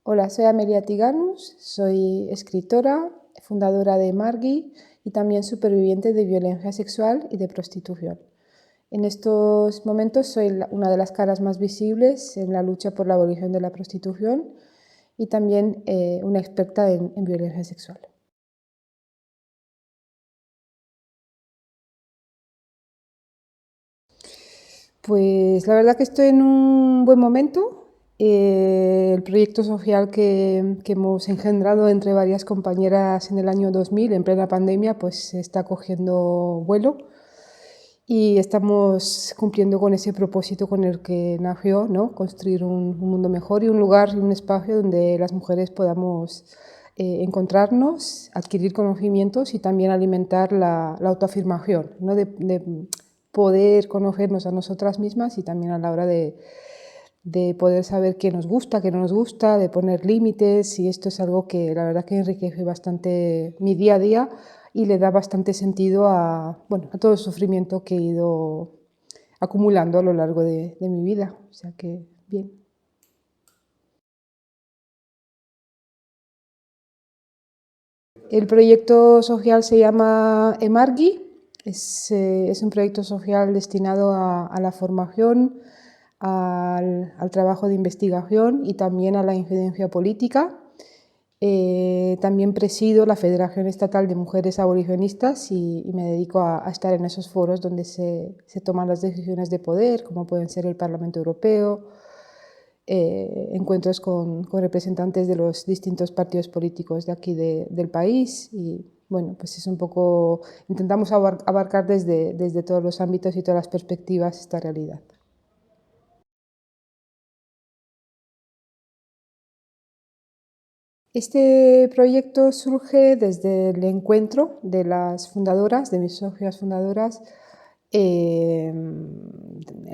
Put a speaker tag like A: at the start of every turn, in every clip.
A: Hola, soy Amelia Tiganus, soy escritora, fundadora de Emargi y también superviviente de violencia sexual y de prostitución. En estos momentos soy una de las caras más visibles en la lucha por la abolición de la prostitución y también una experta en violencia sexual. Pues la verdad que estoy en un buen momento. El proyecto social que hemos engendrado entre varias compañeras en el año 2000, en plena pandemia, pues está cogiendo vuelo y estamos cumpliendo con ese propósito con el que nació, ¿no? Construir un mundo mejor y un lugar y un espacio donde las mujeres podamos encontrarnos, adquirir conocimientos y también alimentar la autoafirmación, ¿no? De poder conocernos a nosotras mismas y también a la hora de poder saber qué nos gusta, qué no nos gusta, de poner límites, y esto es algo que la verdad que enriquece bastante mi día a día y le da bastante sentido a todo el sufrimiento que he ido acumulando a lo largo de mi vida. O sea que, bien. El proyecto social se llama Emargi, es un proyecto social destinado a la formación, al trabajo de investigación y también a la incidencia política. También presido la Federación Estatal de Mujeres Abolicionistas y me dedico a estar en esos foros donde se toman las decisiones de poder, como pueden ser el Parlamento Europeo, encuentros con representantes de los distintos partidos políticos de aquí del país y bueno, pues es un poco, intentamos abarcar desde todos los ámbitos y todas las perspectivas esta realidad. Este proyecto surge desde el encuentro de las fundadoras, de mis socias fundadoras, en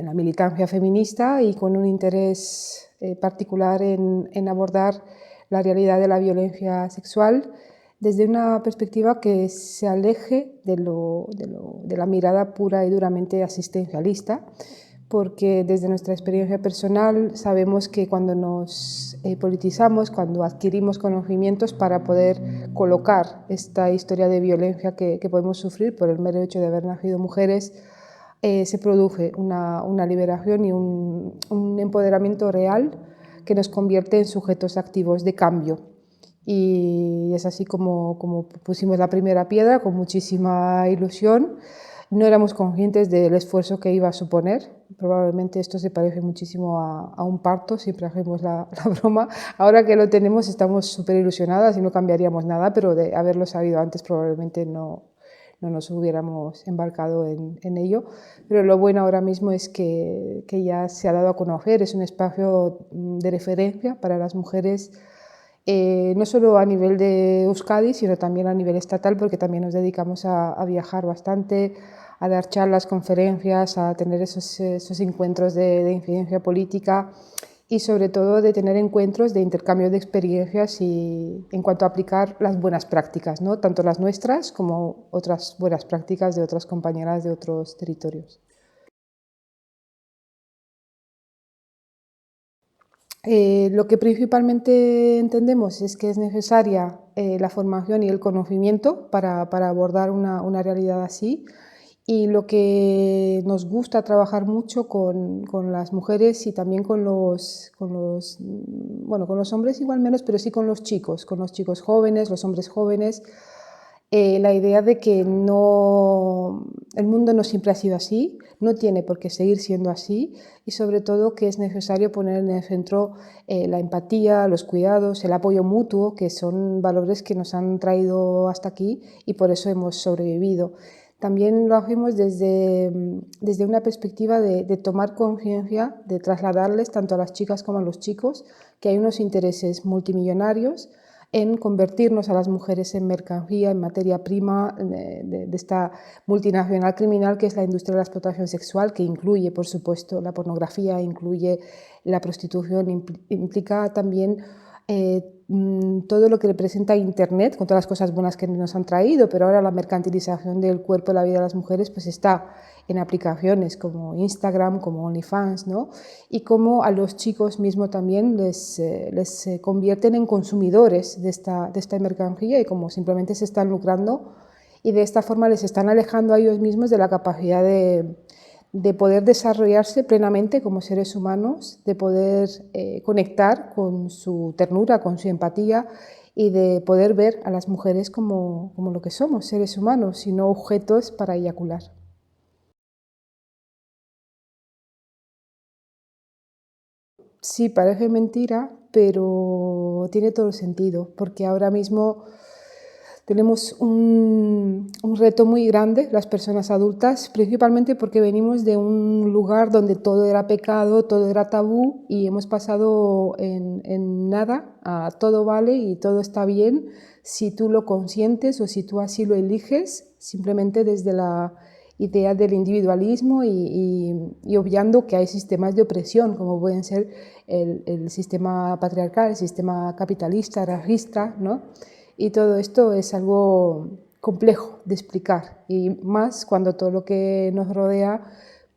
A: la militancia feminista y con un interés particular en abordar la realidad de la violencia sexual desde una perspectiva que se aleje de la mirada pura y duramente asistencialista, porque desde nuestra experiencia personal sabemos que cuando nos politizamos, cuando adquirimos conocimientos para poder colocar esta historia de violencia que podemos sufrir por el mero hecho de haber nacido mujeres, se produce una liberación y un empoderamiento real que nos convierte en sujetos activos de cambio. Y es así como pusimos la primera piedra con muchísima ilusión. No éramos conscientes del esfuerzo que iba a suponer. Probablemente esto se parece muchísimo a un parto, siempre hacemos la broma. Ahora que lo tenemos estamos súper ilusionadas y no cambiaríamos nada, pero de haberlo sabido antes probablemente no nos hubiéramos embarcado en ello. Pero lo bueno ahora mismo es que ya se ha dado a conocer, es un espacio de referencia para las mujeres, no solo a nivel de Euskadi, sino también a nivel estatal, porque también nos dedicamos a viajar bastante, a dar charlas, conferencias, a tener esos encuentros de incidencia política y sobre todo de tener encuentros de intercambio de experiencias y en cuanto a aplicar las buenas prácticas, ¿no? Tanto las nuestras como otras buenas prácticas de otras compañeras de otros territorios. Lo que principalmente entendemos es que es necesaria la formación y el conocimiento para abordar una realidad así, y lo que nos gusta trabajar mucho con las mujeres y también con los hombres igual menos, pero sí con los chicos jóvenes, los hombres jóvenes, la idea de que no, el mundo no siempre ha sido así, no tiene por qué seguir siendo así y sobre todo que es necesario poner en el centro la empatía, los cuidados, el apoyo mutuo, que son valores que nos han traído hasta aquí y por eso hemos sobrevivido. También lo hacemos desde una perspectiva de tomar conciencia, de trasladarles tanto a las chicas como a los chicos que hay unos intereses multimillonarios en convertirnos a las mujeres en mercancía, en materia prima de esta multinacional criminal que es la industria de la explotación sexual, que incluye, por supuesto, la pornografía, incluye la prostitución, implica también todo lo que representa Internet, con todas las cosas buenas que nos han traído, pero ahora la mercantilización del cuerpo y la vida de las mujeres pues está en aplicaciones como Instagram, como OnlyFans, ¿no? Y como a los chicos mismos también les convierten en consumidores de esta mercancía y como simplemente se están lucrando y de esta forma les están alejando a ellos mismos de la capacidad de poder desarrollarse plenamente como seres humanos, de poder conectar con su ternura, con su empatía y de poder ver a las mujeres como lo que somos, seres humanos y no objetos para eyacular. Sí, parece mentira, pero tiene todo el sentido, porque ahora mismo tenemos un reto muy grande, las personas adultas, principalmente porque venimos de un lugar donde todo era pecado, todo era tabú y hemos pasado en nada a todo vale y todo está bien si tú lo consientes o si tú así lo eliges, simplemente desde la idea del individualismo y obviando que hay sistemas de opresión, como pueden ser el sistema patriarcal, el sistema capitalista, racista, ¿no? Y todo esto es algo complejo de explicar y más cuando todo lo que nos rodea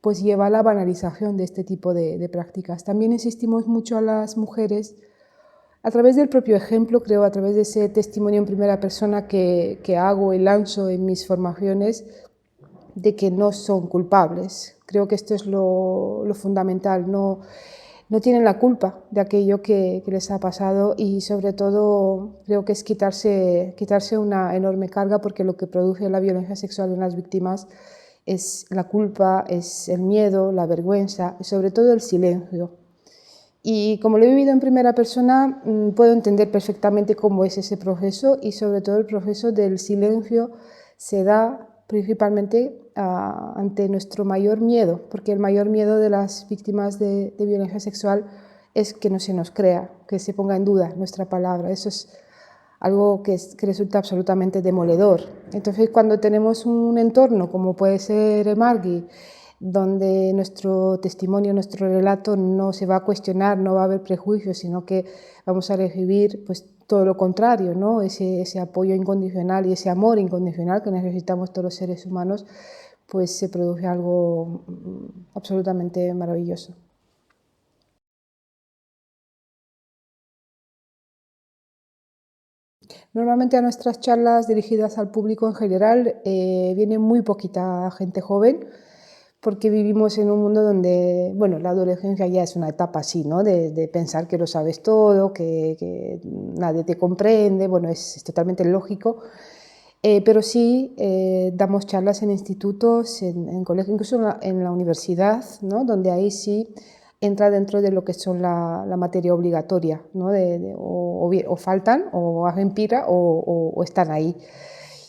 A: pues lleva a la banalización de este tipo de prácticas. También insistimos mucho a las mujeres a través del propio ejemplo, creo, a través de ese testimonio en primera persona que hago y lanzo en mis formaciones, de que no son culpables. Creo que esto es lo fundamental. No tienen la culpa de aquello que les ha pasado y sobre todo creo que es quitarse una enorme carga porque lo que produce la violencia sexual en las víctimas es la culpa, es el miedo, la vergüenza y sobre todo el silencio. Y como lo he vivido en primera persona, puedo entender perfectamente cómo es ese proceso y sobre todo el proceso del silencio se da principalmente ante nuestro mayor miedo, porque el mayor miedo de las víctimas de violencia sexual es que no se nos crea, que se ponga en duda nuestra palabra. Eso es algo que resulta absolutamente demoledor. Entonces, cuando tenemos un entorno como puede ser Margui, donde nuestro testimonio, nuestro relato no se va a cuestionar, no va a haber prejuicios, sino que vamos a recibir pues, todo lo contrario, ¿no? ese apoyo incondicional y ese amor incondicional que necesitamos todos los seres humanos, pues se produce algo absolutamente maravilloso. Normalmente a nuestras charlas dirigidas al público en general viene muy poquita gente joven, porque vivimos en un mundo donde, bueno, la adolescencia ya es una etapa así, ¿no? De pensar que lo sabes todo, que nadie te comprende, bueno, es totalmente lógico, pero sí damos charlas en institutos, en colegios, incluso en la universidad, ¿no? Donde ahí sí entra dentro de lo que son la materia obligatoria, ¿no? O faltan, o hacen pira, o están ahí.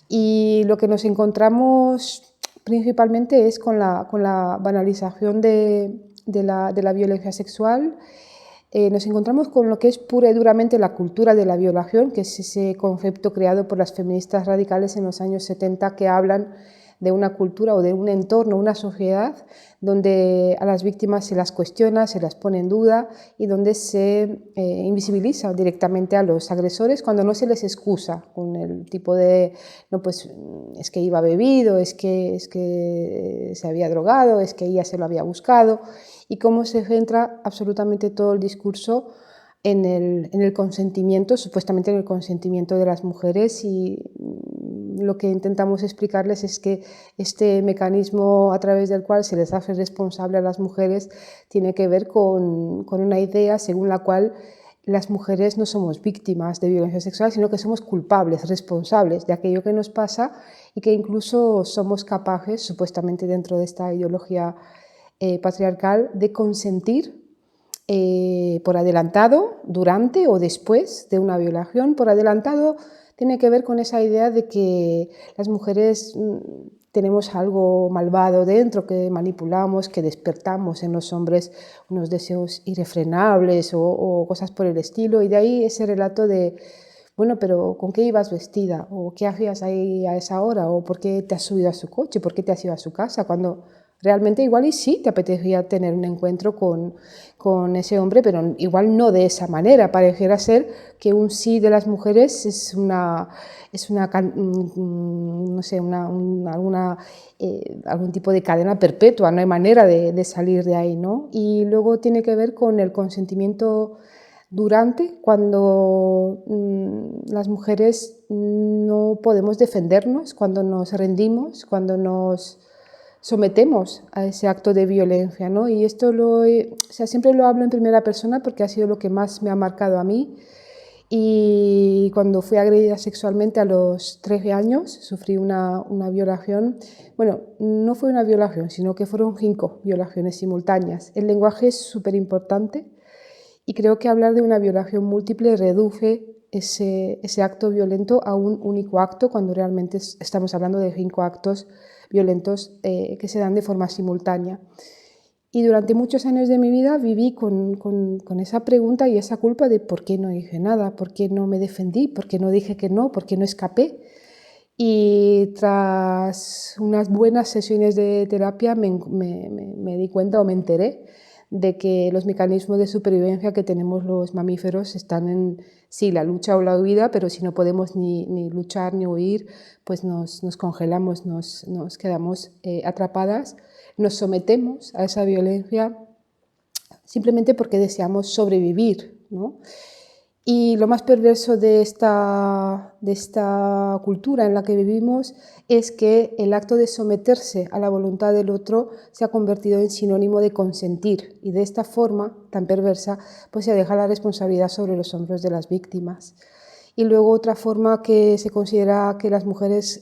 A: Y lo que nos encontramos principalmente es con la banalización de la violencia sexual. Nos encontramos con lo que es pura y duramente la cultura de la violación, que es ese concepto creado por las feministas radicales en los años 70 que hablan de una cultura o de un entorno, una sociedad donde a las víctimas se las cuestiona, se las pone en duda y donde se invisibiliza directamente a los agresores cuando no se les excusa con el tipo de, no, pues es que iba bebido, es que se había drogado, es que ella se lo había buscado y cómo se centra absolutamente todo el discurso en el consentimiento, supuestamente en el consentimiento de las mujeres y lo que intentamos explicarles es que este mecanismo a través del cual se les hace responsable a las mujeres tiene que ver con una idea según la cual las mujeres no somos víctimas de violencia sexual, sino que somos culpables, responsables de aquello que nos pasa y que incluso somos capaces, supuestamente dentro de esta ideología patriarcal, de consentir por adelantado, durante o después de una violación. Por adelantado tiene que ver con esa idea de que las mujeres tenemos algo malvado dentro, que manipulamos, que despertamos en los hombres unos deseos irrefrenables o cosas por el estilo. Y de ahí ese relato de, bueno, pero ¿con qué ibas vestida? ¿O qué hacías ahí a esa hora? ¿O por qué te has subido a su coche? ¿Por qué te has ido a su casa? Cuando Realmente igual y sí te apetecía tener un encuentro con ese hombre, pero igual no de esa manera. Pareciera ser que un sí de las mujeres es no sé, algún tipo de cadena perpetua, no hay manera de salir de ahí, ¿no? Y luego tiene que ver con el consentimiento durante, cuando las mujeres no podemos defendernos, cuando nos rendimos, cuando nos sometemos a ese acto de violencia, ¿no? Y esto siempre lo hablo en primera persona porque ha sido lo que más me ha marcado a mí. Y cuando fui agredida sexualmente a los 13 años, sufrí una violación. Bueno, no fue una violación, sino que fueron 5 violaciones simultáneas. El lenguaje es súper importante y creo que hablar de una violación múltiple reduce ese acto violento a un único acto, cuando realmente estamos hablando de 5 actos violentos que se dan de forma simultánea. Y durante muchos años de mi vida viví con esa pregunta y esa culpa de por qué no dije nada, por qué no me defendí, por qué no dije que no, por qué no escapé. Y tras unas buenas sesiones de terapia me di cuenta o me enteré de que los mecanismos de supervivencia que tenemos los mamíferos están en, sí, la lucha o la huida, pero si no podemos ni luchar ni huir, pues nos congelamos, nos quedamos atrapadas, nos sometemos a esa violencia simplemente porque deseamos sobrevivir, ¿no? Y lo más perverso de esta cultura en la que vivimos es que el acto de someterse a la voluntad del otro se ha convertido en sinónimo de consentir, y de esta forma tan perversa pues se deja la responsabilidad sobre los hombros de las víctimas. Y luego otra forma que se considera que las mujeres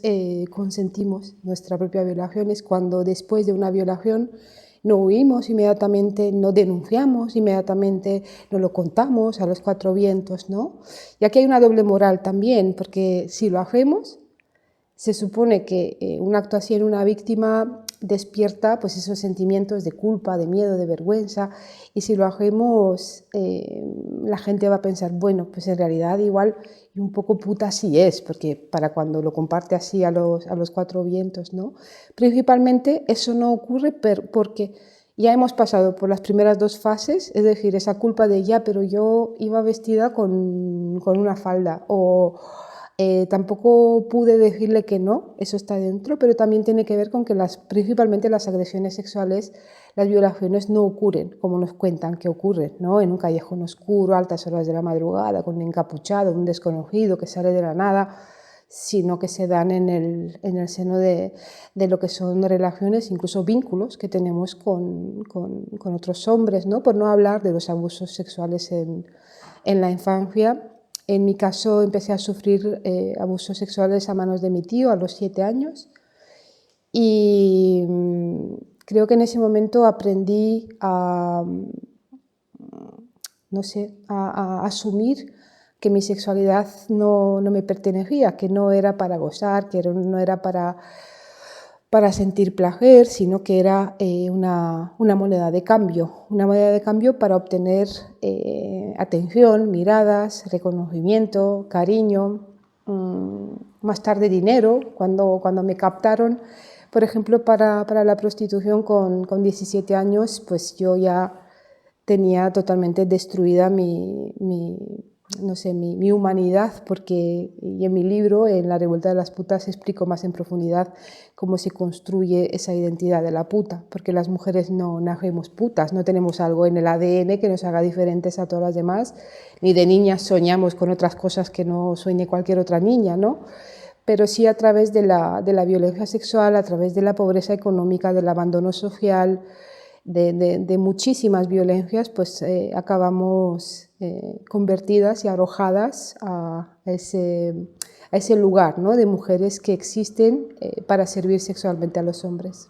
A: consentimos nuestra propia violación es cuando después de una violación no huimos inmediatamente, no denunciamos inmediatamente, no lo contamos a los 4 vientos, ¿no? Y aquí hay una doble moral también, porque si lo hacemos, se supone que un acto así en una víctima despierta pues esos sentimientos de culpa, de miedo, de vergüenza, y si lo hacemos la gente va a pensar, bueno, pues en realidad igual y un poco puta sí es, porque para cuando lo comparte así a los 4 vientos, ¿no? Principalmente eso no ocurre porque ya hemos pasado por las primeras 2 fases, es decir, esa culpa de ya, pero yo iba vestida con una falda, o tampoco pude decirle que no, eso está dentro, pero también tiene que ver con que principalmente las agresiones sexuales, las violaciones no ocurren como nos cuentan que ocurren, ¿no? En un callejón oscuro, a altas horas de la madrugada, con un encapuchado, un desconocido que sale de la nada, sino que se dan en el seno de lo que son relaciones, incluso vínculos que tenemos con otros hombres, ¿no? Por no hablar de los abusos sexuales en la infancia. En mi caso empecé a sufrir abusos sexuales a manos de mi tío a los 7 años y creo que en ese momento aprendí no sé, a asumir que mi sexualidad no me pertenecía, que no era para gozar, que no era para sentir placer, sino que era una moneda de cambio para obtener atención, miradas, reconocimiento, cariño, más tarde dinero, cuando me captaron, por ejemplo, para la prostitución con 17 años, pues yo ya tenía totalmente destruida no sé, mi humanidad, porque y en mi libro, en La revuelta de las putas, explico más en profundidad cómo se construye esa identidad de la puta, porque las mujeres no nacemos putas, no tenemos algo en el ADN que nos haga diferentes a todas las demás, ni de niñas soñamos con otras cosas que no sueñe cualquier otra niña, ¿no? Pero sí a través de la violencia sexual, a través de la pobreza económica, del abandono social, de muchísimas violencias, pues acabamos convertidas y arrojadas a ese lugar, ¿no? De mujeres que existen para servir sexualmente a los hombres.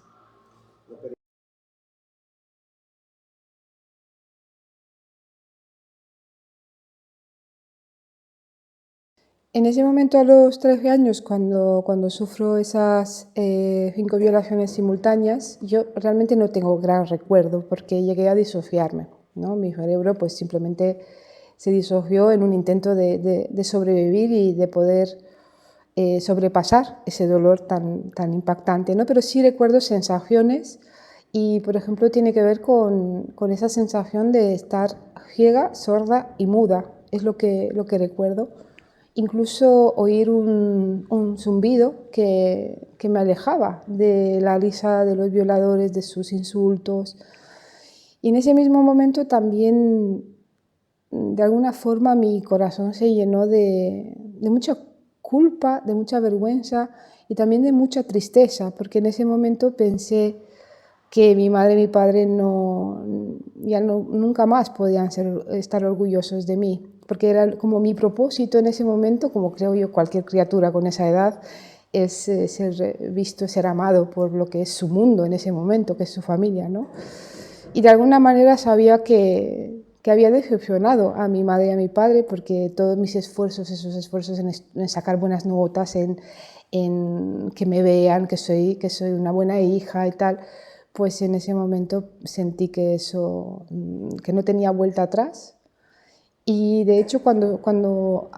A: En ese momento, a los 13 años, cuando sufro esas 5 violaciones simultáneas, yo realmente no tengo gran recuerdo porque llegué a disociarme, ¿no? Mi cerebro pues simplemente se disoció en un intento de sobrevivir y de poder sobrepasar ese dolor tan impactante, ¿no? Pero sí recuerdo sensaciones y, por ejemplo, tiene que ver con esa sensación de estar ciega, sorda y muda, es lo que recuerdo. Incluso oír un zumbido que me alejaba de la risa de los violadores, de sus insultos. Y en ese mismo momento también, de alguna forma, mi corazón se llenó de mucha culpa, de mucha vergüenza y también de mucha tristeza, porque en ese momento pensé que mi madre y mi padre nunca más podían estar orgullosos de mí, porque era como mi propósito en ese momento, como creo yo cualquier criatura con esa edad, es ser visto, ser amado por lo que es su mundo en ese momento, que es su familia, ¿no? Y de alguna manera sabía que había decepcionado a mi madre y a mi padre, porque todos mis esfuerzos, esos esfuerzos en sacar buenas notas, en que me vean, que soy una buena hija y tal, pues en ese momento sentí que eso, que no tenía vuelta atrás. Y de hecho cuando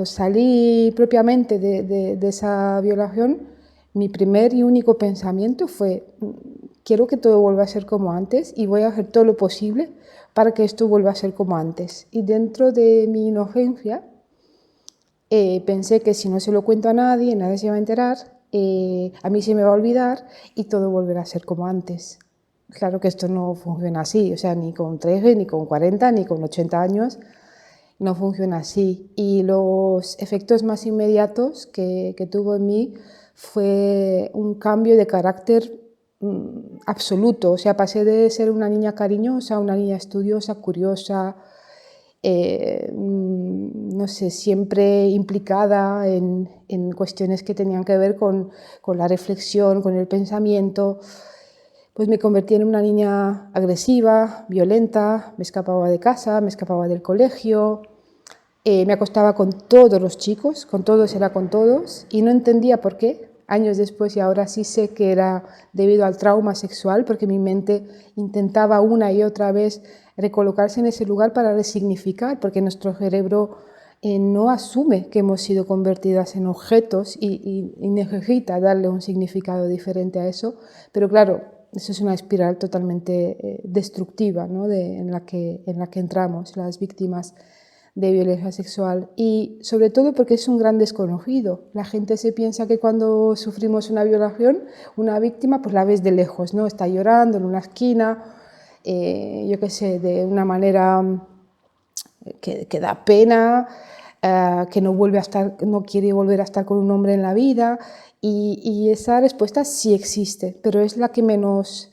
A: salí propiamente de esa violación, mi primer y único pensamiento fue: quiero que todo vuelva a ser como antes y voy a hacer todo lo posible para que esto vuelva a ser como antes. Y dentro de mi inocencia pensé que si no se lo cuento a nadie, nadie se va a enterar, a mí se me va a olvidar y todo volverá a ser como antes. Claro que esto no funciona así, o sea, ni con 13, ni con 40, ni con 80 años, no funciona así. Y los efectos más inmediatos que tuvo en mí fue un cambio de carácter absoluto. O sea, pasé de ser una niña cariñosa a una niña estudiosa, curiosa, no sé, siempre implicada en cuestiones que tenían que ver con la reflexión, con el pensamiento. Pues me convertí en una niña agresiva, violenta, me escapaba de casa, me escapaba del colegio, me acostaba con todos los chicos, con todos era con todos, y no entendía por qué. Años después, y ahora sí sé que era debido al trauma sexual, porque mi mente intentaba una y otra vez recolocarse en ese lugar para resignificar, porque nuestro cerebro no asume que hemos sido convertidas en objetos y necesita darle un significado diferente a eso. Pero claro, eso es una espiral totalmente destructiva, ¿no? en la que entramos las víctimas de violencia sexual, y sobre todo porque es un gran desconocido. La gente se piensa que cuando sufrimos una violación, una víctima, pues la ves de lejos, ¿no? Está llorando en una esquina, yo qué sé, de una manera que da pena, que no quiere volver a estar con un hombre en la vida, y esa respuesta sí existe, pero es la que menos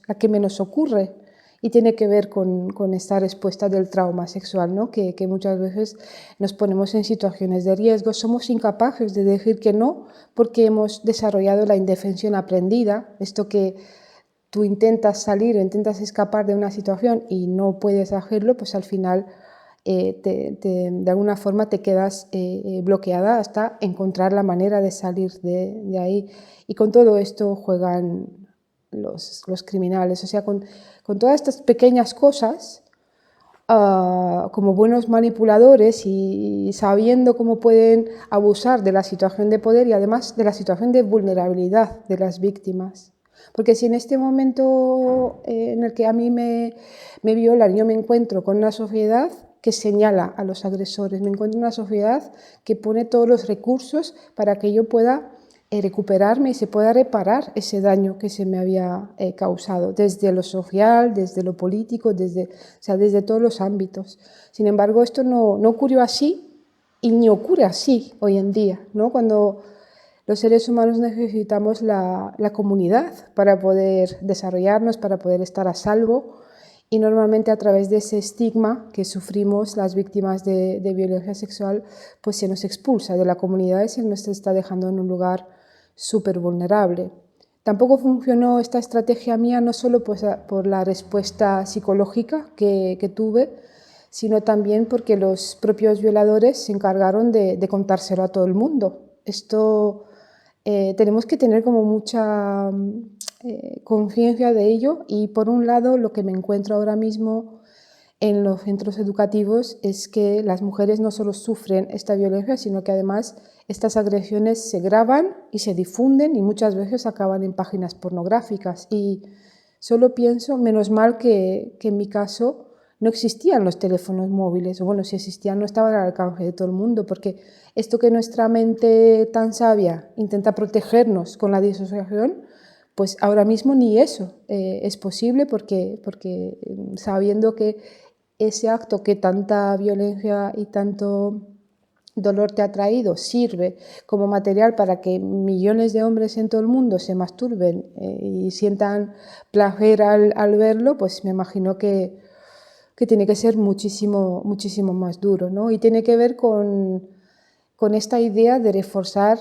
A: ocurre. Y tiene que ver con esta respuesta del trauma sexual, ¿no? que muchas veces nos ponemos en situaciones de riesgo, somos incapaces de decir que no porque hemos desarrollado la indefensión aprendida, esto que tú intentas salir o intentas escapar de una situación y no puedes hacerlo, pues al final de alguna forma te quedas bloqueada hasta encontrar la manera de salir de ahí. Y con todo esto juegan los criminales, o sea, con todas estas pequeñas cosas, como buenos manipuladores y sabiendo cómo pueden abusar de la situación de poder y además de la situación de vulnerabilidad de las víctimas. Porque si en este momento en el que a mí me violan, yo me encuentro con una sociedad que señala a los agresores, me encuentro en una sociedad que pone todos los recursos para que yo pueda recuperarme y se pueda reparar ese daño que se me había causado, desde lo social, desde lo político, desde todos los ámbitos. Sin embargo, esto no ocurrió así y ni ocurre así hoy en día, ¿no? Cuando los seres humanos necesitamos la comunidad para poder desarrollarnos, para poder estar a salvo, y normalmente a través de ese estigma que sufrimos las víctimas de violencia sexual, pues se nos expulsa de la comunidad y se nos está dejando en un lugar súper vulnerable. Tampoco funcionó esta estrategia mía no solo por la respuesta psicológica que tuve, sino también porque los propios violadores se encargaron de contárselo a todo el mundo. Esto tenemos que tener como mucha conciencia de ello, y por un lado lo que me encuentro ahora mismo en los centros educativos es que las mujeres no solo sufren esta violencia, sino que además estas agresiones se graban y se difunden y muchas veces acaban en páginas pornográficas, y Solo pienso, menos mal que en mi caso no existían los teléfonos móviles, o bueno, si existían no estaban al alcance de todo el mundo, porque esto que nuestra mente tan sabia intenta protegernos con la disociación, pues ahora mismo ni eso es posible porque sabiendo que ese acto que tanta violencia y tanto dolor te ha traído sirve como material para que millones de hombres en todo el mundo se masturben y sientan placer al verlo, pues me imagino que tiene que ser muchísimo, muchísimo más duro, ¿no? Y tiene que ver con esta idea de reforzar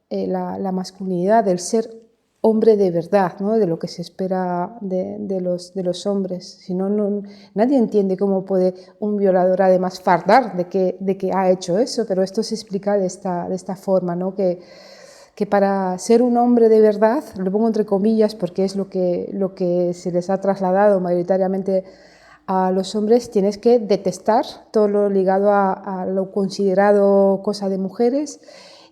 A: la masculinidad, del ser hombre de verdad, ¿no? De lo que se espera de los hombres. Si no, nadie entiende cómo puede un violador además fardar de que ha hecho eso, pero esto se explica de esta forma, ¿no? Que para ser un hombre de verdad, lo pongo entre comillas porque es lo que se les ha trasladado mayoritariamente a los hombres, tienes que detestar todo lo ligado a lo considerado cosa de mujeres,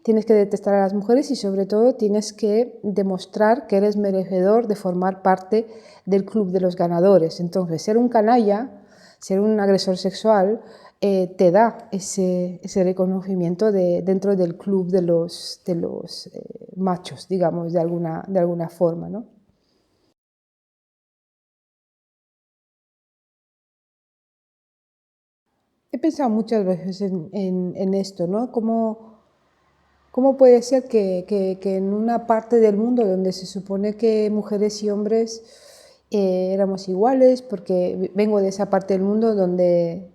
A: tienes que detestar a las mujeres y sobre todo tienes que demostrar que eres merecedor de formar parte del club de los ganadores. Entonces, ser un canalla, ser un agresor sexual, te da ese reconocimiento dentro del club de los machos, digamos, de alguna forma, ¿no? He pensado muchas veces en esto, ¿no? ¿Cómo puede ser que en una parte del mundo donde se supone que mujeres y hombres éramos iguales, porque vengo de esa parte del mundo donde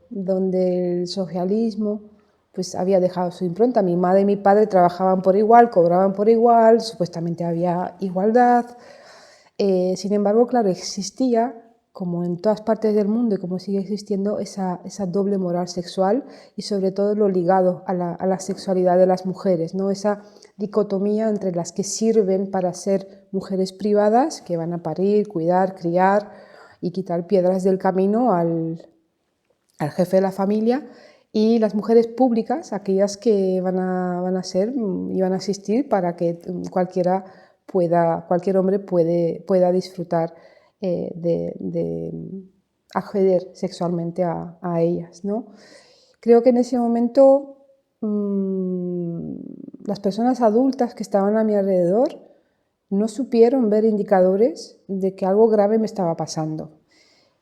A: el socialismo pues había dejado su impronta. Mi madre y mi padre trabajaban por igual, cobraban por igual, supuestamente había igualdad. Sin embargo, claro, existía, como en todas partes del mundo y como sigue existiendo, esa doble moral sexual y sobre todo lo ligado a la sexualidad de las mujeres, ¿no? Esa dicotomía entre las que sirven para ser mujeres privadas, que van a parir, cuidar, criar y quitar piedras del camino al jefe de la familia, y las mujeres públicas, aquellas que van a ser y van a asistir para que cualquier hombre pueda disfrutar de acceder sexualmente a ellas, ¿no? Creo que en ese momento mmm, las personas adultas que estaban a mi alrededor no supieron ver indicadores de que algo grave me estaba pasando.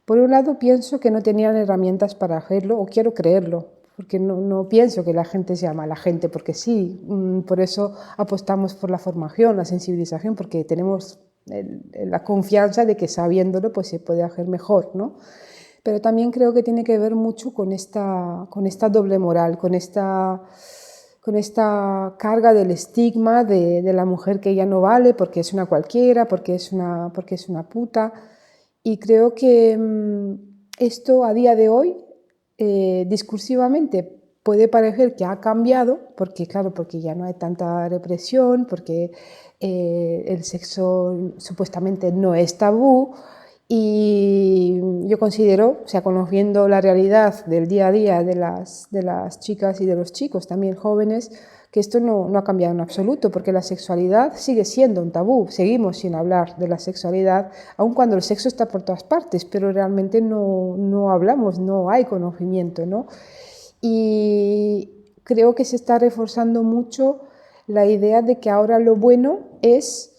A: Por un lado, pienso que no tenían herramientas para hacerlo, o quiero creerlo, porque no pienso que la gente sea mala gente, porque sí, por eso apostamos por la formación, la sensibilización, porque tenemos la confianza de que sabiéndolo pues se puede hacer mejor, ¿no? Pero también creo que tiene que ver mucho con esta doble moral, con esta carga del estigma de la mujer que ella no vale porque es una cualquiera, porque es una puta. Y creo que esto a día de hoy, discursivamente, puede parecer que ha cambiado, porque claro, porque ya no hay tanta represión, porque el sexo supuestamente no es tabú, y yo considero, o sea, conociendo la realidad del día a día de las chicas y de los chicos también jóvenes, que esto no ha cambiado en absoluto, porque la sexualidad sigue siendo un tabú, seguimos sin hablar de la sexualidad, aun cuando el sexo está por todas partes, pero realmente no hablamos, no hay conocimiento, ¿no? Y creo que se está reforzando mucho la idea de que ahora lo bueno es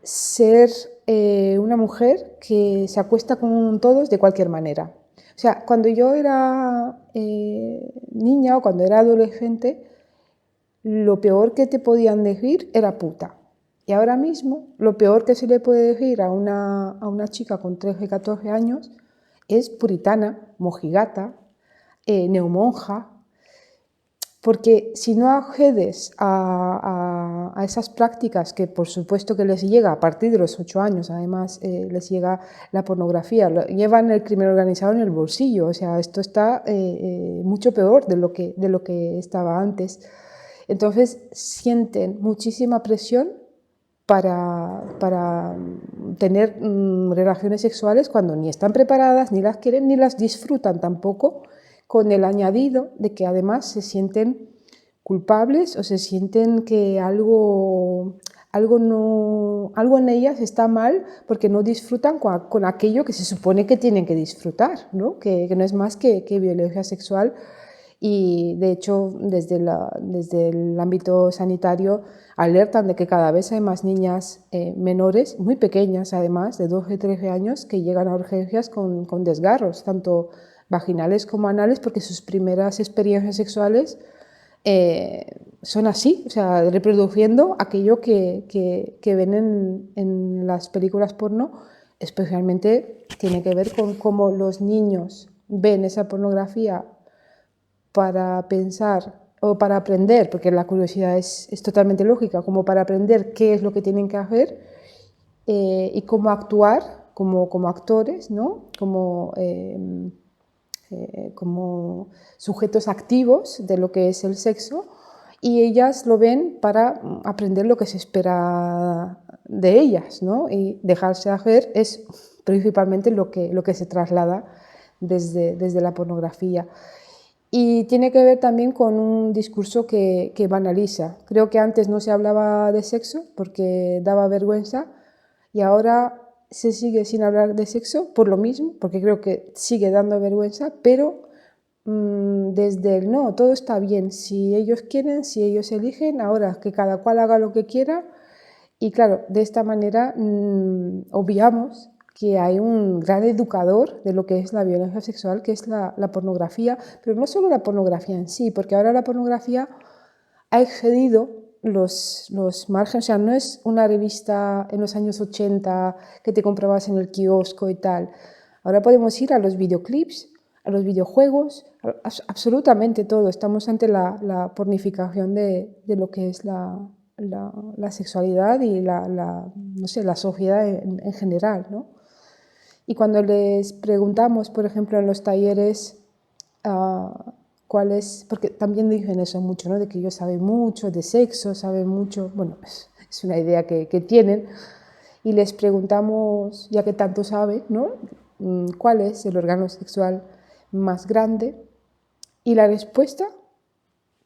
A: ser una mujer que se acuesta con todos de cualquier manera. O sea, cuando yo era niña o cuando era adolescente, lo peor que te podían decir era puta. Y ahora mismo, lo peor que se le puede decir a una chica con 13, 14 años es puritana, mojigata, neomonja, porque si no accedes a esas prácticas que por supuesto que les llega a partir de los 8 años, además les llega la pornografía, llevan el crimen organizado en el bolsillo, o sea, esto está mucho peor de lo que estaba antes. Entonces sienten muchísima presión para tener relaciones sexuales cuando ni están preparadas, ni las quieren, ni las disfrutan tampoco, con el añadido de que además se sienten culpables o se sienten que algo en ellas está mal porque no disfrutan con aquello que se supone que tienen que disfrutar, ¿no? Que no es más que violencia sexual. Y de hecho, desde el ámbito sanitario alertan de que cada vez hay más niñas menores, muy pequeñas además, de 12 13 años, que llegan a urgencias con desgarros, tanto vaginales como anales, porque sus primeras experiencias sexuales son así, o sea, reproduciendo aquello que ven en las películas porno, especialmente tiene que ver con cómo los niños ven esa pornografía para pensar o para aprender, porque la curiosidad es totalmente lógica, como para aprender qué es lo que tienen que hacer y cómo actuar como actores, ¿no? Como sujetos activos de lo que es el sexo, y ellas lo ven para aprender lo que se espera de ellas, ¿no? Y dejarse hacer es principalmente lo que se traslada desde la pornografía. Y tiene que ver también con un discurso que banaliza. Creo que antes no se hablaba de sexo porque daba vergüenza, y ahora se sigue sin hablar de sexo por lo mismo, porque creo que sigue dando vergüenza, pero desde el no, todo está bien, si ellos quieren, si ellos eligen, ahora que cada cual haga lo que quiera. Y claro, de esta manera obviamos que hay un gran educador de lo que es la violencia sexual, que es la pornografía, pero no solo la pornografía en sí, porque ahora la pornografía ha excedido los márgenes, o sea, no es una revista en los años 80 que te comprabas en el kiosco y tal. Ahora podemos ir a los videoclips, a los videojuegos, absolutamente todo. Estamos ante la pornificación de lo que es la sexualidad y no sé, la sociedad en general, ¿no? Y cuando les preguntamos, por ejemplo, en los talleres, cuál es, porque también dicen eso mucho, ¿no? De que ellos saben mucho de sexo, saben mucho, bueno, es una idea que tienen, y les preguntamos, ya que tanto saben, ¿no? ¿Cuál es el órgano sexual más grande? Y la respuesta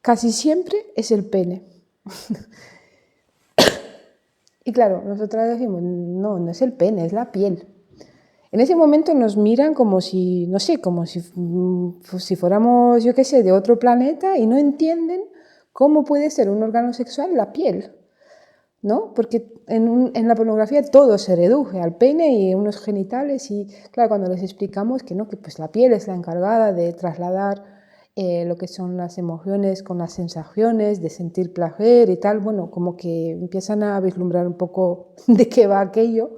A: casi siempre es el pene. Y claro, nosotras decimos, no, no es el pene, es la piel. En ese momento nos miran como si, no sé, como si fuéramos, yo qué sé, de otro planeta, y no entienden cómo puede ser un órgano sexual la piel, ¿no? Porque en la pornografía todo se reduce al pene y unos genitales, y claro, cuando les explicamos que no, que pues la piel es la encargada de trasladar lo que son las emociones con las sensaciones, de sentir placer y tal, bueno, como que empiezan a vislumbrar un poco de qué va aquello.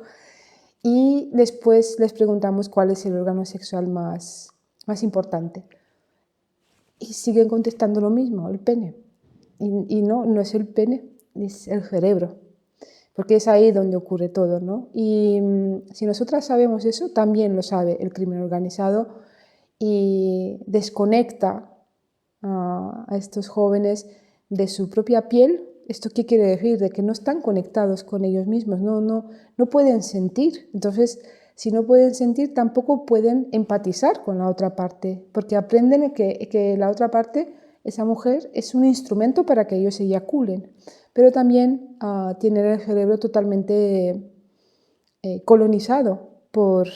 A: Y después les preguntamos cuál es el órgano sexual más importante. Y siguen contestando lo mismo, el pene. Y no es el pene, es el cerebro, porque es ahí donde ocurre todo, ¿no? Y si nosotras sabemos eso, también lo sabe el crimen organizado, y desconecta a estos jóvenes de su propia piel. ¿Esto qué quiere decir? De que no están conectados con ellos mismos, no pueden sentir. Entonces, si no pueden sentir, tampoco pueden empatizar con la otra parte, porque aprenden que la otra parte, esa mujer, es un instrumento para que ellos eyaculen. Pero también tienen el cerebro totalmente colonizado por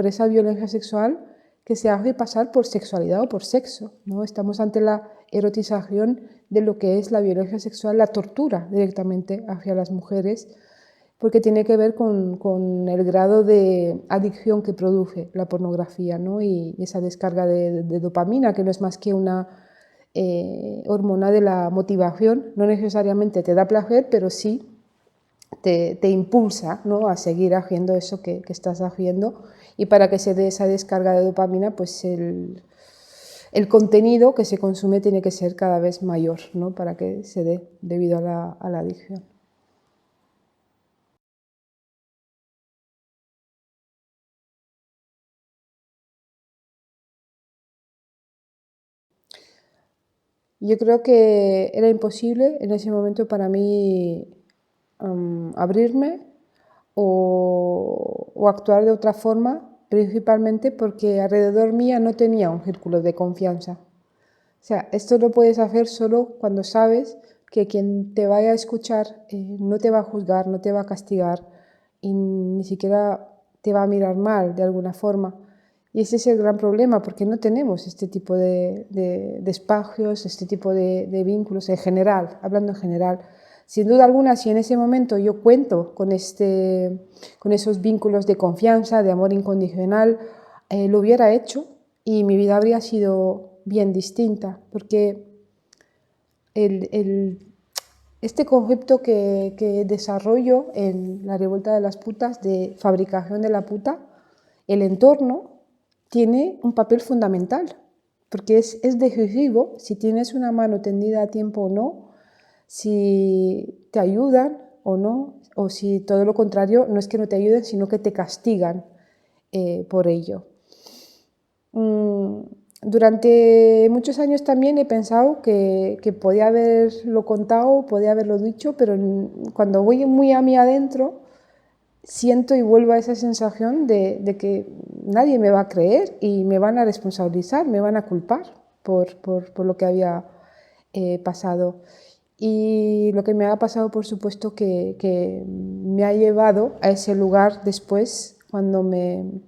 A: esa violencia sexual que se hace pasar por sexualidad o por sexo, ¿no? Estamos ante la erotización de lo que es la violencia sexual, la tortura directamente hacia las mujeres, porque tiene que ver con el grado de adicción que produce la pornografía, ¿no? Y esa descarga de dopamina, que no es más que una hormona de la motivación. No necesariamente te da placer, pero sí te impulsa, ¿no?, a seguir haciendo eso que estás haciendo. Y para que se dé esa descarga de dopamina, pues el contenido que se consume tiene que ser cada vez mayor, ¿no?, para que se dé, debido a la adicción. Yo creo que era imposible en ese momento para mí abrirme o actuar de otra forma, principalmente porque alrededor mía no tenía un círculo de confianza. O sea, esto lo puedes hacer solo cuando sabes que quien te vaya a escuchar no te va a juzgar, no te va a castigar y ni siquiera te va a mirar mal de alguna forma. Y ese es el gran problema, porque no tenemos este tipo de espacios, este tipo de vínculos en general, hablando en general. Sin duda alguna, si en ese momento yo cuento con esos vínculos de confianza, de amor incondicional, lo hubiera hecho y mi vida habría sido bien distinta, porque este concepto que desarrollo en La revuelta de las putas, de fabricación de la puta, el entorno tiene un papel fundamental, porque es decisivo si tienes una mano tendida a tiempo o no, si te ayudan o no, o si todo lo contrario, no es que no te ayuden, sino que te castigan por ello. Durante muchos años también he pensado que podía haberlo contado, podía haberlo dicho, pero cuando voy muy a mí adentro, siento y vuelvo a esa sensación de que nadie me va a creer y me van a responsabilizar, me van a culpar por lo que había pasado. Y lo que me ha pasado, por supuesto, que me ha llevado a ese lugar después, cuando me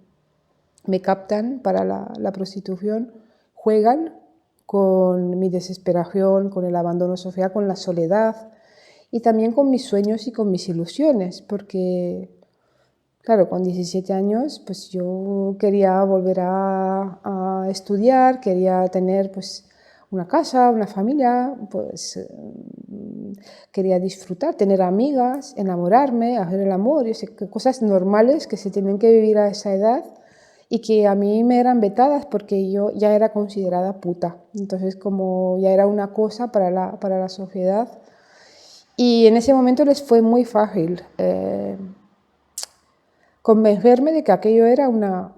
A: captan para la prostitución, juegan con mi desesperación, con el abandono social, con la soledad y también con mis sueños y con mis ilusiones, porque, claro, con 17 años pues yo quería volver a estudiar, quería tener pues una casa, una familia, pues quería disfrutar, tener amigas, enamorarme, hacer el amor, y cosas normales que se tienen que vivir a esa edad y que a mí me eran vetadas porque yo ya era considerada puta. Entonces, como ya era una cosa para la sociedad. Y en ese momento les fue muy fácil convencerme de que aquello era una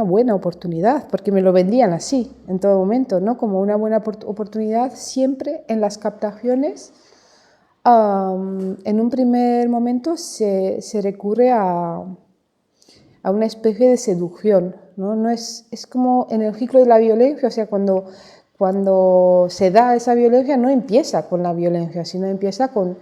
A: buena oportunidad, porque me lo vendían así en todo momento, ¿no? Como una buena oportunidad. Siempre en las captaciones, en un primer momento se recurre a una especie de seducción, ¿no? No es como en el ciclo de la violencia, o sea, cuando se da esa violencia no empieza con la violencia, sino empieza con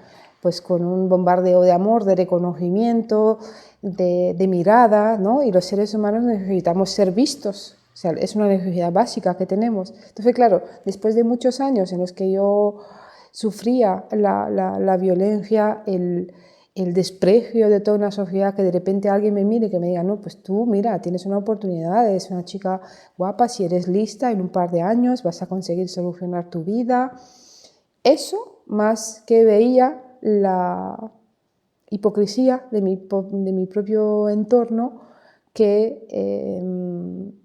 A: un bombardeo de amor, de reconocimiento, de mirada, ¿no? Y los seres humanos necesitamos ser vistos, o sea, es una necesidad básica que tenemos. Entonces, claro, después de muchos años en los que yo sufría la violencia, el desprecio de toda una sociedad, que de repente alguien me mire y que me diga, no, pues tú, mira, tienes una oportunidad, eres una chica guapa, si eres lista, en un par de años vas a conseguir solucionar tu vida. Eso, más que veía la hipocresía de mi propio entorno, que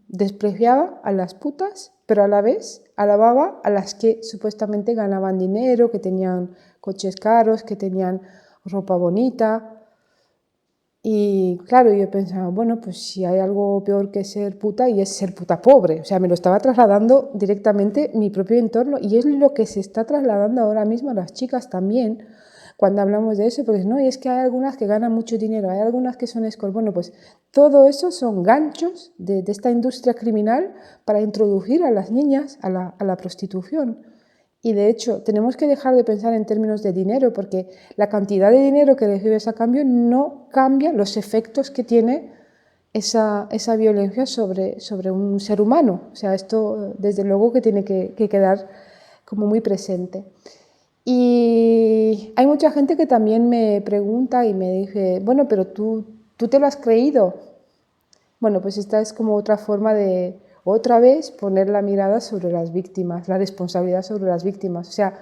A: despreciaba a las putas, pero a la vez alababa a las que supuestamente ganaban dinero, que tenían coches caros, que tenían ropa bonita. Y claro, yo pensaba, bueno, pues si hay algo peor que ser puta, y es ser puta pobre. O sea, me lo estaba trasladando directamente mi propio entorno, y es lo que se está trasladando ahora mismo a las chicas también cuando hablamos de eso, porque no, y es que hay algunas que ganan mucho dinero, hay algunas que son escort. Bueno, pues todo eso son ganchos de esta industria criminal para introducir a las niñas a la prostitución. Y de hecho, tenemos que dejar de pensar en términos de dinero, porque la cantidad de dinero que recibes a cambio no cambia los efectos que tiene esa violencia sobre un ser humano. O sea, esto desde luego que tiene que quedar como muy presente. Y hay mucha gente que también me pregunta y me dice, bueno, pero tú te lo has creído. Bueno, pues esta es como otra forma de, otra vez, poner la mirada sobre las víctimas, la responsabilidad sobre las víctimas. O sea,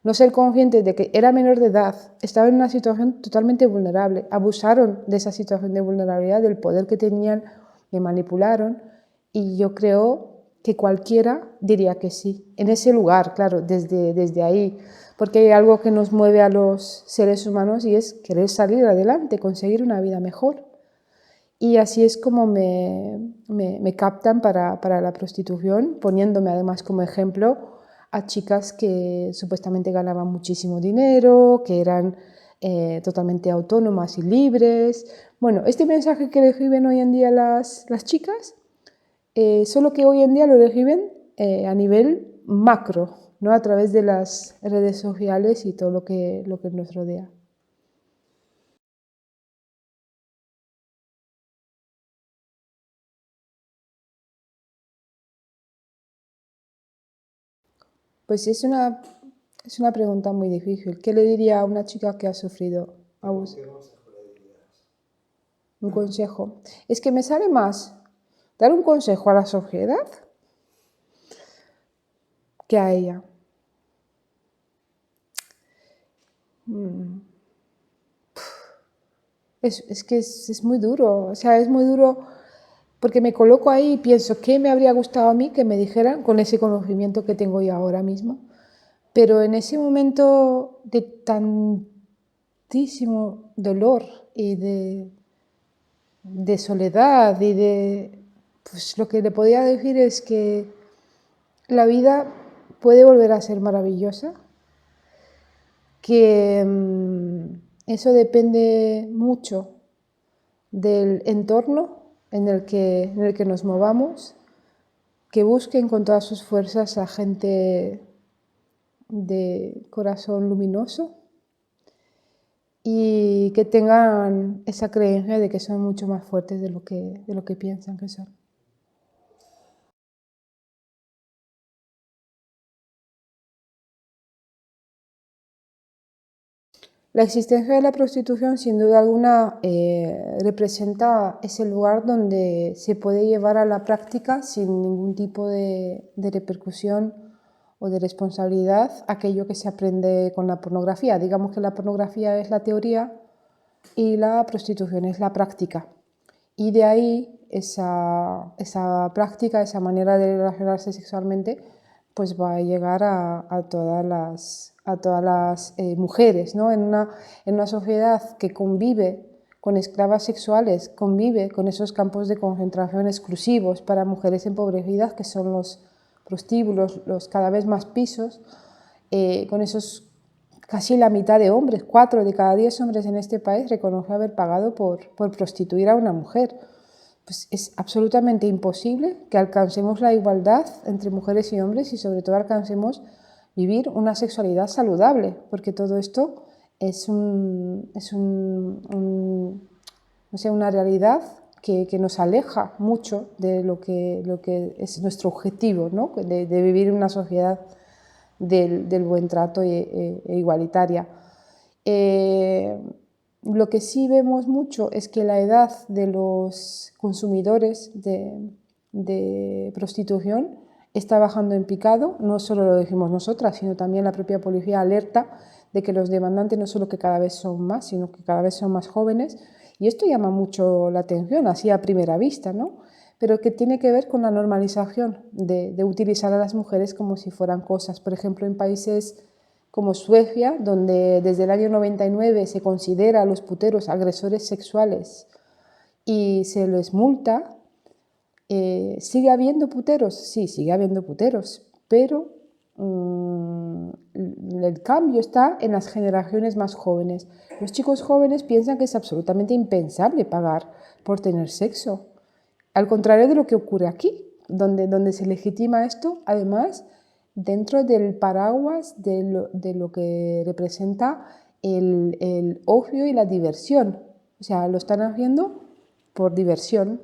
A: no ser consciente de que era menor de edad, estaba en una situación totalmente vulnerable, abusaron de esa situación de vulnerabilidad, del poder que tenían, me manipularon, y yo creo que cualquiera diría que sí. En ese lugar, claro, desde ahí, porque hay algo que nos mueve a los seres humanos y es querer salir adelante, conseguir una vida mejor. Y así es como me captan para la prostitución, poniéndome además como ejemplo a chicas que supuestamente ganaban muchísimo dinero, que eran totalmente autónomas y libres. Bueno, este mensaje que reciben hoy en día las chicas, solo que hoy en día lo reciben a nivel macro, ¿no? A través de las redes sociales y todo lo que nos rodea. Pues es una pregunta muy difícil. ¿Qué le diría a una chica que ha sufrido abuso?
B: ¿Qué consejo le dirías?
A: Un consejo. Es que me sale más dar un consejo a la sociedad que a ella. Es que es muy duro, o sea, es muy duro porque me coloco ahí y pienso, ¿qué me habría gustado a mí que me dijeran con ese conocimiento que tengo yo ahora mismo? Pero en ese momento de tantísimo dolor y de soledad y pues lo que le podía decir es que la vida puede volver a ser maravillosa, que eso depende mucho del entorno en el que nos movamos, que busquen con todas sus fuerzas a gente de corazón luminoso y que tengan esa creencia de que son mucho más fuertes de lo que piensan que son. La existencia de la prostitución, sin duda alguna, representa ese lugar donde se puede llevar a la práctica sin ningún tipo de repercusión o de responsabilidad aquello que se aprende con la pornografía. Digamos que la pornografía es la teoría y la prostitución es la práctica. Y de ahí esa práctica, esa manera de relacionarse sexualmente, pues va a llegar a todas las mujeres, ¿no? En una sociedad que convive con esclavas sexuales, convive con esos campos de concentración exclusivos para mujeres empobrecidas, que son los prostíbulos, los cada vez más pisos, con esos casi la mitad de hombres, 4 de cada 10 hombres en este país reconoce haber pagado por prostituir a una mujer. Pues es absolutamente imposible que alcancemos la igualdad entre mujeres y hombres y sobre todo alcancemos vivir una sexualidad saludable, porque todo esto es no sé, una realidad que nos aleja mucho de lo que es nuestro objetivo, ¿no? de vivir en una sociedad del buen trato e igualitaria. Lo que sí vemos mucho es que la edad de los consumidores de prostitución está bajando en picado. No solo lo decimos nosotras, sino también la propia policía alerta de que los demandantes no solo que cada vez son más, sino que cada vez son más jóvenes. Y esto llama mucho la atención, así a primera vista, ¿no? Pero que tiene que ver con la normalización de utilizar a las mujeres como si fueran cosas. Por ejemplo, en países como Suecia, donde desde el año 99 se considera a los puteros agresores sexuales y se les multa, ¿sigue habiendo puteros? Sí, sigue habiendo puteros, pero el cambio está en las generaciones más jóvenes. Los chicos jóvenes piensan que es absolutamente impensable pagar por tener sexo, al contrario de lo que ocurre aquí, donde se legitima esto, además, dentro del paraguas de lo que representa el ocio y la diversión. O sea, lo están haciendo por diversión.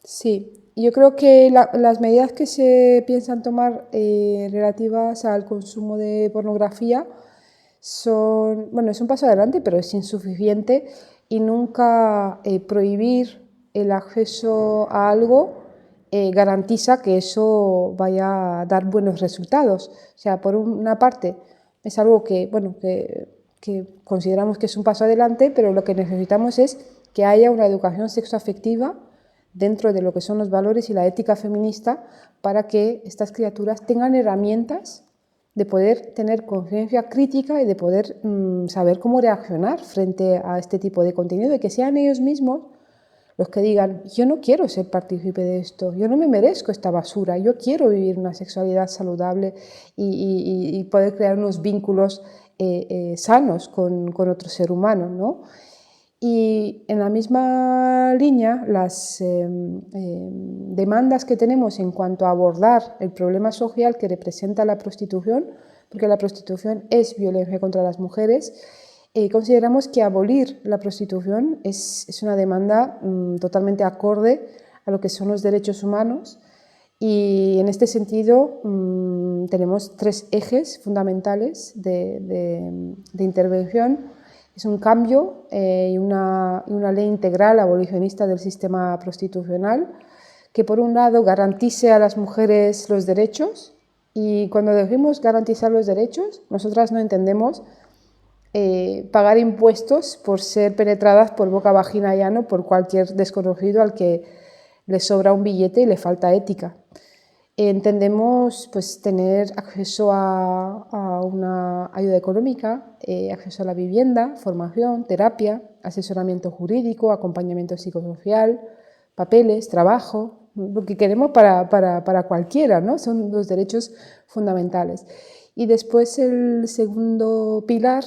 A: Sí, yo creo que las medidas que se piensan tomar relativas al consumo de pornografía son, bueno, es un paso adelante, pero es insuficiente y nunca prohibir el acceso a algo garantiza que eso vaya a dar buenos resultados. O sea, por una parte es algo que, bueno, que consideramos que es un paso adelante, pero lo que necesitamos es que haya una educación sexoafectiva dentro de lo que son los valores y la ética feminista para que estas criaturas tengan herramientas de poder tener conciencia crítica y de poder saber cómo reaccionar frente a este tipo de contenido y que sean ellos mismos los que digan, yo no quiero ser partícipe de esto, yo no me merezco esta basura, yo quiero vivir una sexualidad saludable y poder crear unos vínculos sanos con otro ser humano, ¿no? Y en la misma línea, las demandas que tenemos en cuanto a abordar el problema social que representa la prostitución, porque la prostitución es violencia contra las mujeres, consideramos que abolir la prostitución es una demanda totalmente acorde a lo que son los derechos humanos, y en este sentido tenemos tres ejes fundamentales de intervención. Es un cambio y una ley integral abolicionista del sistema prostitucional que, por un lado, garantice a las mujeres los derechos, y cuando decimos garantizar los derechos, nosotras no entendemos pagar impuestos por ser penetradas por boca, vagina y ano por cualquier desconocido al que le sobra un billete y le falta ética. Entendemos pues, tener acceso a una ayuda económica, acceso a la vivienda, formación, terapia, asesoramiento jurídico, acompañamiento psicosocial, papeles, trabajo, lo que queremos para cualquiera, ¿no? Son los derechos fundamentales. Y después el segundo pilar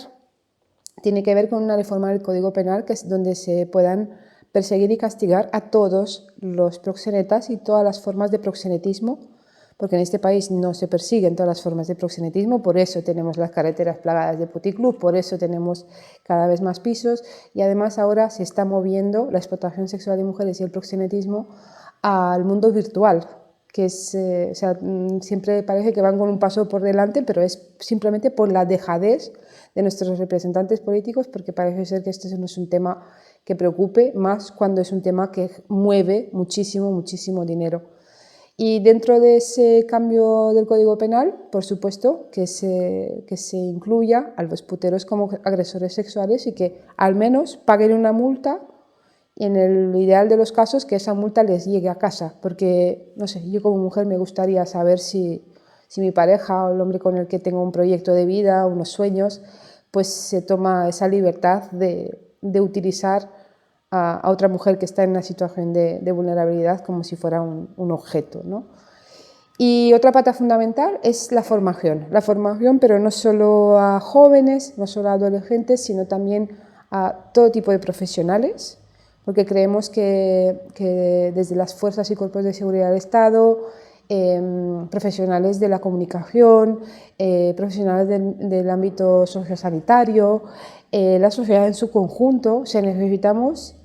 A: tiene que ver con una reforma del Código Penal, que es donde se puedan perseguir y castigar a todos los proxenetas y todas las formas de proxenetismo, porque en este país no se persiguen todas las formas de proxenetismo, por eso tenemos las carreteras plagadas de puticlub, por eso tenemos cada vez más pisos, y además ahora se está moviendo la explotación sexual de mujeres y el proxenetismo al mundo virtual, que es, siempre parece que van con un paso por delante, pero es simplemente por la dejadez de nuestros representantes políticos, porque parece ser que este no es un tema que preocupe, más cuando es un tema que mueve muchísimo, muchísimo dinero. Y dentro de ese cambio del Código Penal, por supuesto, que se incluya a los puteros como agresores sexuales y que al menos paguen una multa, y en el ideal de los casos que esa multa les llegue a casa, porque, no sé, yo como mujer me gustaría saber si mi pareja o el hombre con el que tengo un proyecto de vida, unos sueños, pues se toma esa libertad de utilizar a otra mujer que está en una situación de vulnerabilidad como si fuera un objeto, ¿no? Y otra pata fundamental es la formación, pero no solo a jóvenes, no solo a adolescentes, sino también a todo tipo de profesionales, porque creemos que desde las fuerzas y cuerpos de seguridad del Estado, profesionales de la comunicación, profesionales del ámbito sociosanitario, la sociedad en su conjunto, necesitamos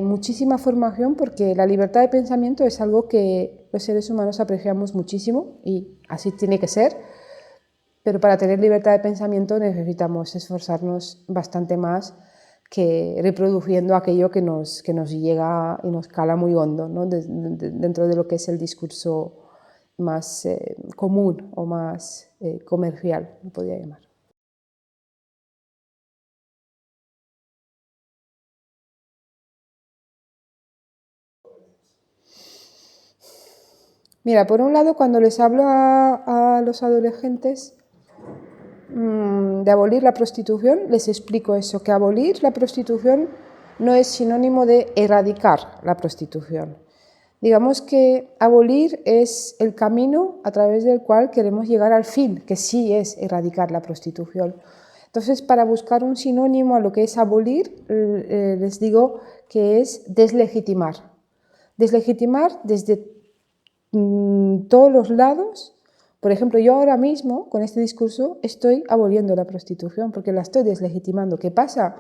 A: muchísima formación, porque la libertad de pensamiento es algo que los seres humanos apreciamos muchísimo y así tiene que ser, pero para tener libertad de pensamiento necesitamos esforzarnos bastante más que reproduciendo aquello que nos llega y nos cala muy hondo, ¿no? Dentro de lo que es el discurso más común o más comercial, lo podría llamar. Mira, por un lado, cuando les hablo a los adolescentes de abolir la prostitución, les explico eso, que abolir la prostitución no es sinónimo de erradicar la prostitución. Digamos que abolir es el camino a través del cual queremos llegar al fin, que sí es erradicar la prostitución. Entonces, para buscar un sinónimo a lo que es abolir, les digo que es deslegitimar. Deslegitimar desde todos los lados. Por ejemplo, yo ahora mismo, con este discurso, estoy aboliendo la prostitución porque la estoy deslegitimando. ¿Qué pasa?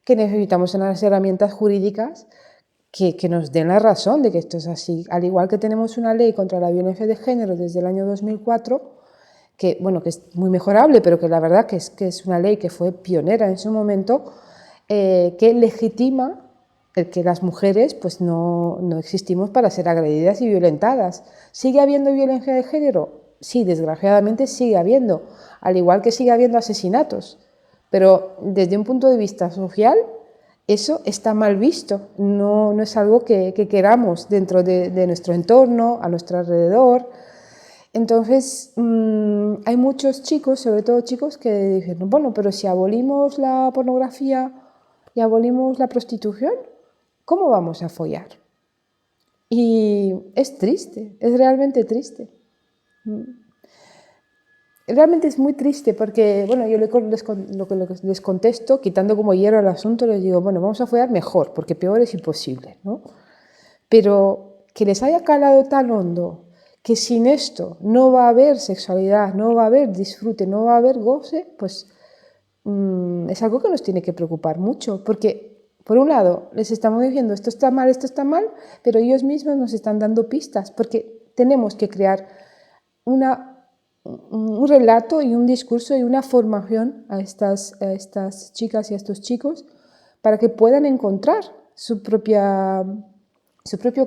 A: Que necesitamos unas herramientas jurídicas que nos den la razón de que esto es así. Al igual que tenemos una ley contra la violencia de género desde el año 2004, que, bueno, que es muy mejorable, pero que la verdad que es una ley que fue pionera en su momento, que legitima el que las mujeres pues no existimos para ser agredidas y violentadas. ¿Sigue habiendo violencia de género? Sí, desgraciadamente sigue habiendo, al igual que sigue habiendo asesinatos, pero desde un punto de vista social eso está mal visto, no es algo que queramos dentro de nuestro entorno, a nuestro alrededor. Entonces, hay muchos chicos, sobre todo chicos, que dicen, bueno, pero si abolimos la pornografía y abolimos la prostitución, ¿cómo vamos a follar? Y es triste, es realmente triste. realmente es muy triste porque, bueno, yo lo que les contesto, quitando como hierro al asunto, les digo, bueno, vamos a follar mejor, porque peor es imposible, ¿no? Pero que les haya calado tan hondo que sin esto no va a haber sexualidad, no va a haber disfrute, no va a haber goce, pues es algo que nos tiene que preocupar mucho, porque por un lado les estamos diciendo esto está mal, pero ellos mismos nos están dando pistas, porque tenemos que crear un relato y un discurso y una formación a estas chicas y a estos chicos para que puedan encontrar su propio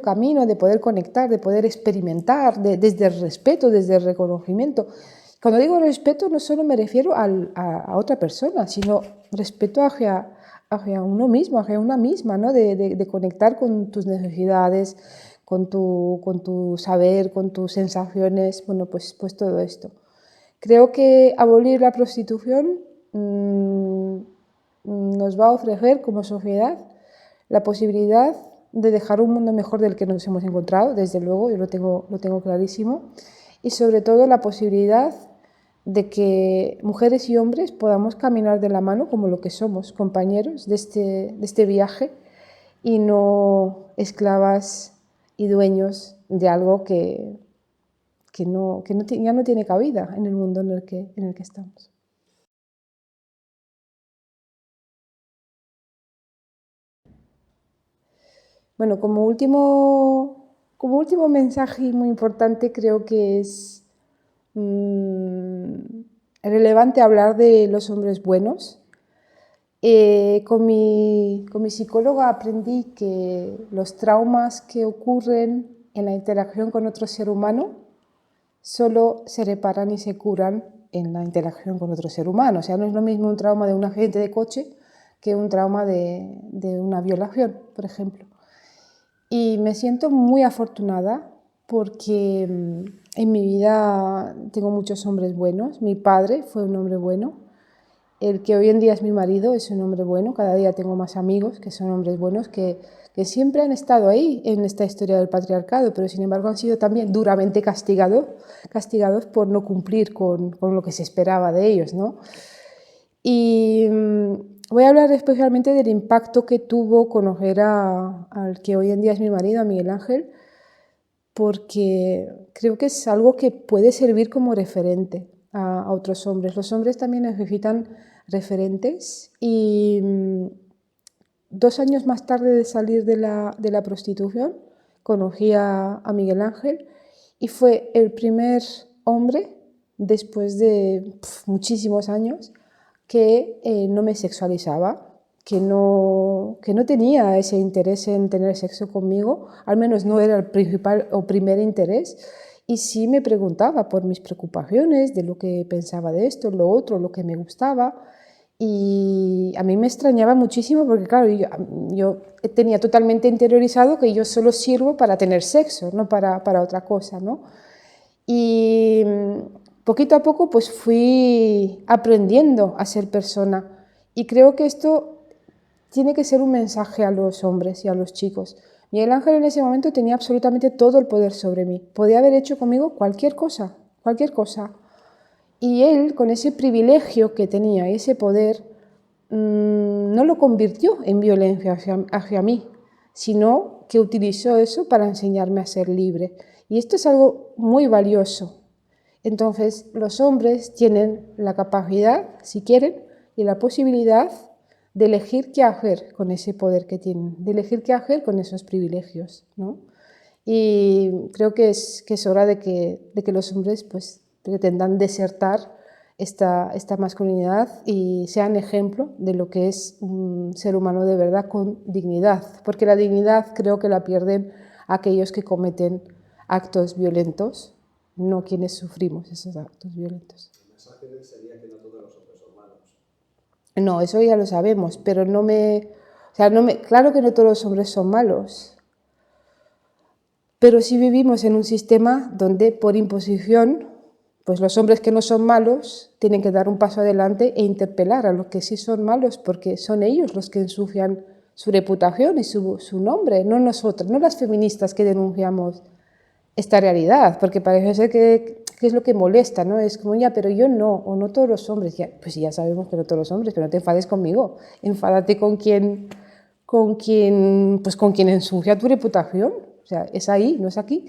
A: camino de poder conectar, de poder experimentar, desde el respeto, desde el reconocimiento. Cuando digo respeto no solo me refiero a otra persona, sino respeto hacia uno mismo, hacia una misma, ¿no? de conectar con tus necesidades, con tu saber, con tus sensaciones, bueno, pues todo esto. Creo que abolir la prostitución nos va a ofrecer como sociedad la posibilidad de dejar un mundo mejor del que nos hemos encontrado, desde luego, yo lo tengo clarísimo, y sobre todo la posibilidad de que mujeres y hombres podamos caminar de la mano como lo que somos, compañeros de este viaje y no esclavas y dueños de algo que ya no tiene cabida en el mundo en el que estamos. Bueno, como último mensaje muy importante creo que es relevante hablar de los hombres buenos. Con mi psicóloga aprendí que los traumas que ocurren en la interacción con otro ser humano solo se reparan y se curan en la interacción con otro ser humano. O sea, no es lo mismo un trauma de un accidente de coche que un trauma de una violación, por ejemplo. Y me siento muy afortunada porque en mi vida tengo muchos hombres buenos. Mi padre fue un hombre bueno. El que hoy en día es mi marido es un hombre bueno. Cada día tengo más amigos que son hombres buenos que siempre han estado ahí en esta historia del patriarcado, pero sin embargo han sido también duramente castigados por no cumplir con lo que se esperaba de ellos, ¿no? Y voy a hablar especialmente del impacto que tuvo conocer al que hoy en día es mi marido, a Miguel Ángel, porque creo que es algo que puede servir como referente a otros hombres. Los hombres también necesitan referentes y 2 años más tarde de salir de la prostitución conocí a Miguel Ángel y fue el primer hombre después de muchísimos años que no me sexualizaba, que no tenía ese interés en tener sexo conmigo, al menos no era el principal o primer interés, y sí me preguntaba por mis preocupaciones, de lo que pensaba de esto, lo otro, lo que me gustaba, y a mí me extrañaba muchísimo porque, claro, yo tenía totalmente interiorizado que yo solo sirvo para tener sexo, no para otra cosa, ¿no? Y poquito a poco pues fui aprendiendo a ser persona y creo que esto tiene que ser un mensaje a los hombres y a los chicos. Miguel Ángel en ese momento tenía absolutamente todo el poder sobre mí. Podía haber hecho conmigo cualquier cosa, cualquier cosa. Y él, con ese privilegio que tenía, ese poder, no lo convirtió en violencia hacia mí, sino que utilizó eso para enseñarme a ser libre. Y esto es algo muy valioso. Entonces, los hombres tienen la capacidad, si quieren, y la posibilidad de elegir qué hacer con ese poder que tienen, de elegir qué hacer con esos privilegios, ¿no? Y creo que es hora de que los hombres pues, pretendan desertar esta masculinidad y sean ejemplo de lo que es un ser humano de verdad con dignidad, porque la dignidad creo que la pierden aquellos que cometen actos violentos, no quienes sufrimos esos actos violentos.
B: El mensaje sería que no todos los hombres son malos.
A: No, eso ya lo sabemos, pero claro que no todos los hombres son malos, pero sí vivimos en un sistema donde por imposición, pues los hombres que no son malos tienen que dar un paso adelante e interpelar a los que sí son malos, porque son ellos los que ensucian su reputación y su nombre, no nosotras, no las feministas que denunciamos esta realidad, porque parece ser que que es lo que molesta, ¿no? Es como, ya, pero yo no, o no todos los hombres. Ya, pues ya sabemos que no todos los hombres, pero no te enfades conmigo. Enfádate con quien ensucia tu reputación. O sea, es ahí, no es aquí.